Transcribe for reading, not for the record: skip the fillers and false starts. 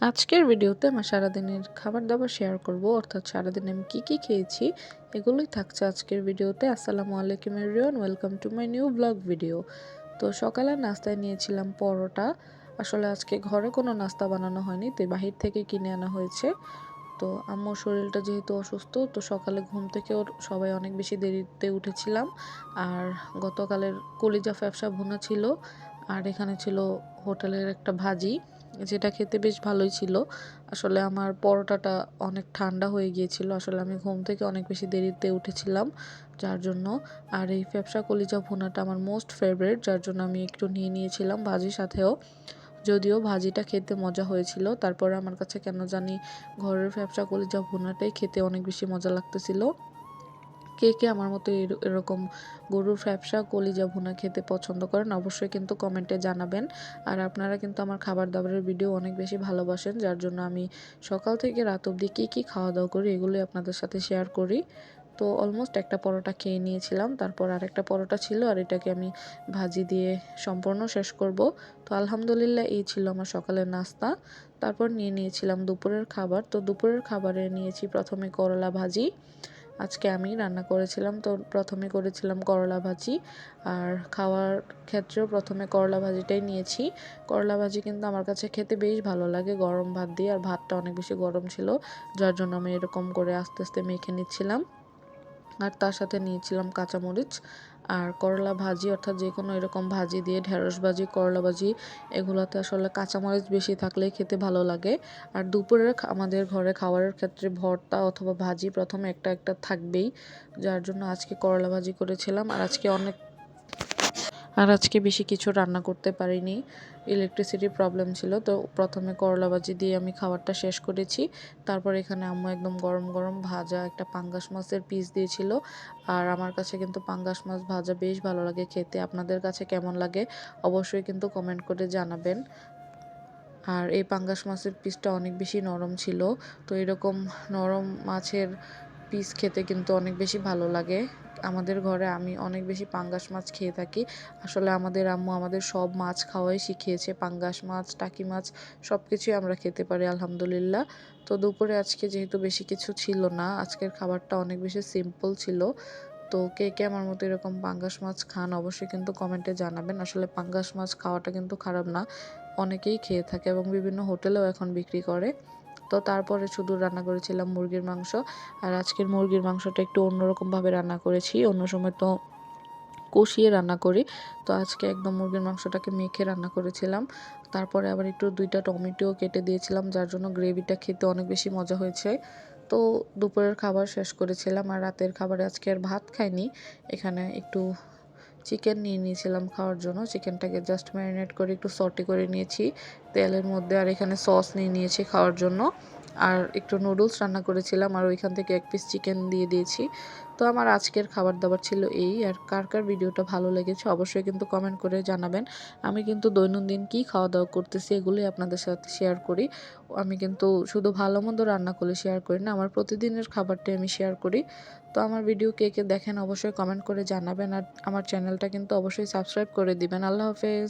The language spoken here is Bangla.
আজকের ভিডিওতে আমি সারাদিনের খাবার-দাবার শেয়ার করব, অর্থাৎ সারাদিনে আমি কি খেয়েছি এগুলোই থাকছে আজকের ভিডিওতে। আসসালামু আলাইকুম everyone, welcome to my new blog video. তো সকালের নাস্তায় নিয়েছিলাম পরোটা। আসলে আজকে ঘরে কোনো নাস্তা বানানো হয়নি, তাই বাহির থেকে কিনে আনা হয়েছে। তো আম্মুর শরীরটা যেহেতু অসুস্থ, তো সকালে ঘুম থেকে সবাই অনেক বেশি দেরিতে উঠেছিলাম। আর গতকালের কলিজা ফ্যাপসা ভুনা ছিল, আর এখানে ছিল হোটেলের একটা ভাজি, যেটা খেতে বেশ ভালোই ছিল। আসলে আমার পরোটাটা অনেক ঠান্ডা হয়ে গিয়েছিল, আসলে আমি ঘুম থেকে অনেক বেশি দেরিতে উঠেছিলাম যার জন্য। আর এই ফ্যাপসা কলিজা ভুনাটা আমার মোস্ট ফেভারিট, যার জন্য আমি একটু নিয়ে নিয়েছিলাম ভাজির সাথেও। যদিও ভাজিটা খেতে মজা হয়েছিল, তারপরে আমার কাছে কেন জানি ঘরের ফ্যাপসা কলিজা ভুনাটাই খেতে অনেক বেশি মজা লাগতেছিল। কে কে আমার মতো এরকম গরুর ফ্যাপসা কলিজা ভুনা খেতে পছন্দ করেন অবশ্যই কিন্তু কমেন্টে জানাবেন। আর আপনারা কিন্তু আমার খাবার দাবারের ভিডিও অনেক বেশি ভালোবাসেন, যার জন্য আমি সকাল থেকে রাত অবধি কী খাওয়া দাওয়া করি এগুলোই আপনাদের সাথে শেয়ার করি। তো অলমোস্ট একটা পরোটা খেয়ে নিয়েছিলাম, তারপর আরেকটা পরোটা ছিল, আর এটাকে আমি ভাজি দিয়ে সম্পূর্ণ শেষ করব। তো আলহামদুলিল্লাহ এই ছিল আমার সকালের নাস্তা। তারপর নিয়ে নিয়েছিলাম দুপুরের খাবার। তো দুপুরের খাবারে নিয়েছি প্রথমে করলা ভাজি। আজকে আমি রান্না করেছিলাম, তো প্রথমে করেছিলাম করলা ভাজি। আর খাওয়ার ক্ষেত্রেও প্রথমে করলা ভাজিটাই নিয়েছি। করলা ভাজি কিন্তু আমার কাছে খেতে বেশ ভালো লাগে গরম ভাত দিয়ে, আর ভাতটা অনেক বেশি গরম ছিল, যার জন্য আমি এরকম করে আস্তে আস্তে মেখে নিচ্ছিলাম। আর তার সাথে নিয়েছিলাম কাঁচামরিচ। আর করলা ভাজি, অর্থাৎ যে কোনো এরকম ভাজি দিয়ে, ঢেঁড়স ভাজি, করলা ভাজি, এগুলোতে আসলে কাঁচামরিচ বেশি থাকলেই খেতে ভালো লাগে। আর দুপুরের আমাদের ঘরে খাবারের ক্ষেত্রে ভর্তা অথবা ভাজি প্রথমে একটা একটা থাকবেই, যার জন্য আজকে করলা ভাজি করেছিলাম। আর আজকে বেশি কিছু রান্না করতে পারিনি, ইলেকট্রিসিটির প্রবলেম ছিল। তো প্রথমে করলা ভাজি দিয়ে আমি খাবারটা শেষ করেছি। তারপর এখানে আম্মু একদম গরম গরম ভাজা একটা পাঙ্গাস মাছের পিস দিয়েছিল। আর আমার কাছে কিন্তু পাঙ্গাস মাছ ভাজা বেশ ভালো লাগে খেতে। আপনাদের কাছে কেমন লাগে অবশ্যই কিন্তু কমেন্ট করে জানাবেন। আর এই পাঙ্গাস মাছের পিসটা অনেক বেশি নরম ছিল। তো এরকম নরম মাছের পিস খেতে কিন্তু অনেক বেশি ভালো লাগে। আমাদের ঘরে আমি অনেক বেশি পাঙ্গাস মাছ খেয়ে থাকি। আসলে আমাদের আম্মু আমাদের সব মাছ খাওয়াই শিখিয়েছে, পাঙ্গাস মাছ, টাকি মাছ সব কিছুই আমরা খেতে পারি আলহামদুলিল্লাহ। তো দুপুরে আজকে যেহেতু বেশি কিছু ছিল না, আজকের খাবারটা অনেক বেশি সিম্পল ছিল। তো কে কে আমার মতো এরকম পাঙ্গাস মাছ খান অবশ্যই কিন্তু কমেন্টে জানাবেন। আসলে পাঙ্গাস মাছ খাওয়াটা কিন্তু খারাপ না, অনেকেই খেয়ে থাকে এবং বিভিন্ন হোটেলেও এখন বিক্রি করে। তো তারপরে শুধু রান্না করেছিলাম মুরগির মাংস। আর আজকের মুরগির মাংসটা একটু অন্যরকমভাবে রান্না করেছি, অন্য সময় তো কষিয়ে রান্না করি। তো আজকে একদম মুরগির মাংসটাকে মেখে রান্না করেছিলাম। তারপরে আবার একটু 2টা টমেটোও কেটে দিয়েছিলাম, যার জন্য গ্রেভিটা খেতে অনেক বেশি মজা হয়েছে। তো দুপুরের খাবার শেষ করেছিলাম, আর রাতের খাবারে আজকে আর ভাত খাইনি। এখানে একটু চিকেন নিয়ে নিয়েছিলাম খাওয়ার জন্য। চিকেনটাকে জাস্ট ম্যারিনেট করে একটু সটে করে নিয়েছি তেলের মধ্যে, আর এখানে সস নিয়ে নিয়েছি খাওয়ার জন্য। আর একটু নুডলস রান্না করেছিলাম, আর ওইখান থেকে এক পিস চিকেন দিয়ে দিয়েছি। তো আমার আজকের খাবার দাবার ছিল এই। আর কার কার ভিডিওটা ভালো লেগেছে অবশ্যই কিন্তু কমেন্ট করে জানাবেন। আমি কিন্তু দৈনন্দিন কী খাওয়া দাওয়া করতেছি এগুলোই আপনাদের সাথে শেয়ার করি। আমি কিন্তু শুধু ভালো মন্দ রান্না করলে শেয়ার করি না, আমার প্রতিদিনের খাবারটাই আমি শেয়ার করি। তো আমার ভিডিও কে কে দেখেন অবশ্যই কমেন্ট করে জানাবেন, আর আমার চ্যানেলটা কিন্তু অবশ্যই সাবস্ক্রাইব করে দিবেন। আল্লাহ হাফেজ।